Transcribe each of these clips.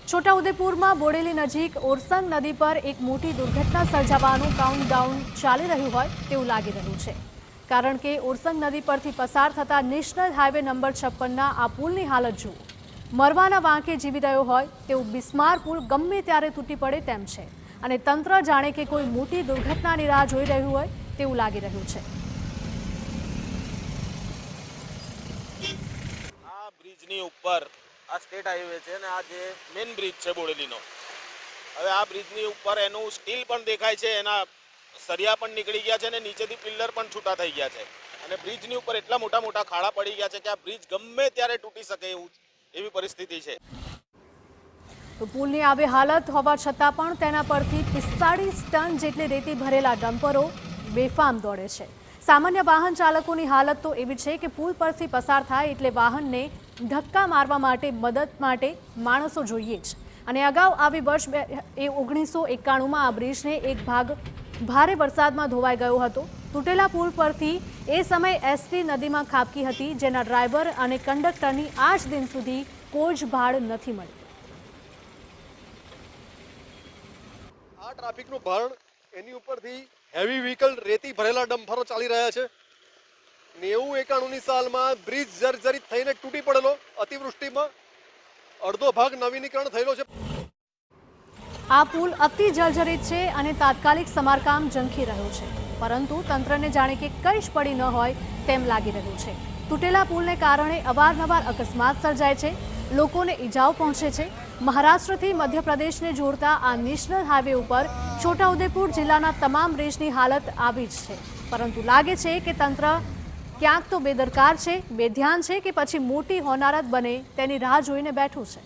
છોટાઉદેપુરમાં બોડેલી નજીક ઓરસંગ નદી પર એક મોટી દુર્ઘટના સર્જાવાનું કાઉન્ટડાઉન ચાલી રહ્યું હોય તેવું લાગી રહ્યું છે, કારણ કે ઓરસંગ નદી પરથી પસાર થતા નેશનલ હાઈવે નંબર 56ના આ પુલની હાલત જુઓ. મરવાના વાંકે જીવી રહ્યો હોય તેવું બિસ્માર પુલ ગમે ત્યારે તૂટી પડે તેમ છે અને તંત્ર જાણે કે કોઈ મોટી દુર્ઘટનાની રાહ જોઈ રહ્યું હોય તેવું લાગી રહ્યું છે. આ બ્રિજની ઉપર આ સ્ટેટ હાઈવે છે ને આ જે મેઇન બ્રિજ છે બોડેલીનો. હવે આ બ્રિજની ઉપર એનું સ્ટીલ પણ દેખાય છે, એના સરિયા પણ નીકળી ગયા છે અને નીચેથી પિલ્લર પણ છૂટા થઈ ગયા છે અને બ્રિજની ઉપર એટલા મોટા મોટા ખાડા પડી ગયા છે કે આ બ્રિજ ગમે ત્યારે તૂટી શકે એવી પરિસ્થિતિ છે. તો પુલની આવી હાલત હોવા છતાં પણ તેના પરથી 45 ટન જેટલી રેતી ભરેલા ડમ્પરો બેફામ દોડે છે. સામાન્ય વાહન ચાલકોની હાલત તો એવી છે કે પુલ પરથી પસાર થાય એટલે વાહનને ધક્કા મારવા માટે મદદ માટે માણસો જોઈએ જ. અને અગાઉ આવી વર્ષ 1991માં આ બ્રિજને એક ભાગ ભારે વરસાદમાં ધોવાઈ ગયો હતો. તૂટેલા પુલ પરથી એ સમયે એસટી નદીમાં ખાબકી હતી, જેના ડ્રાઈવર અને કંડક્ટરની આજ દિન સુધી કોઈ જ ભાડ નથી મળી. આ ટ્રાફિકનું ભારણ એની ઉપરથી હેવી વ્હીકલ રેતી ભરેલા ડમ્પરો ચાલી રહ્યા છે. 90-91ની સાલમાં બ્રિજ જર્જરિત થઈને તૂટી પડેલો અતિવૃષ્ટિમાં અડધો ભાગ નવીનીકરણ થયેલો છે. આ પુલ અતિ જર્જરિત છે અને તાત્કાલિક સમારકામ ઝંખી રહ્યું છે, પરંતુ તંત્રને જાણે કે કંઈ જ પડી ન હોય તેમ લાગી રહ્યું છે. તૂટેલા પુલને કારણે અવારનવાર અકસ્માત સર્જાય છે, લોકોને ઈજાઓ પહોંચે છે. મહારાષ્ટ્રથી મધ્યપ્રદેશને જોડતા આ નેશનલ હાઈવે ઉપર છોટાઉદેપુર જિલ્લાના તમામ બ્રિજની હાલત આવી જ છે, પરંતુ લાગે છે કે તંત્ર ક્યાંક તો બેદરકાર છે, બેધ્યાન છે કે પછી મોટી હોનારત બને તેની રાહ જોઈને બેઠું છે.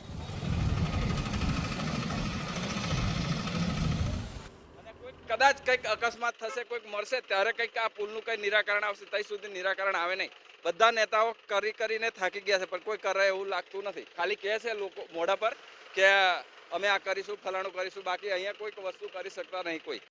કદાચ કંઈક અકસ્માત થશે, કોઈક મળશે ત્યારે કંઈક આ પુલનું કંઈ નિરાકરણ આવશે, ત્યાં સુધી નિરાકરણ આવે નહીં. બધા નેતાઓ કરીને થાકી ગયા છે, પણ કોઈ કરે એવું લાગતું નથી. ખાલી કહે છે લોકો મોઢા પર કે અમે આ કરીશું, ફલાણું કરીશું, બાકી અહીંયા કોઈક વસ્તુ કરી શકતા નહીં કોઈ.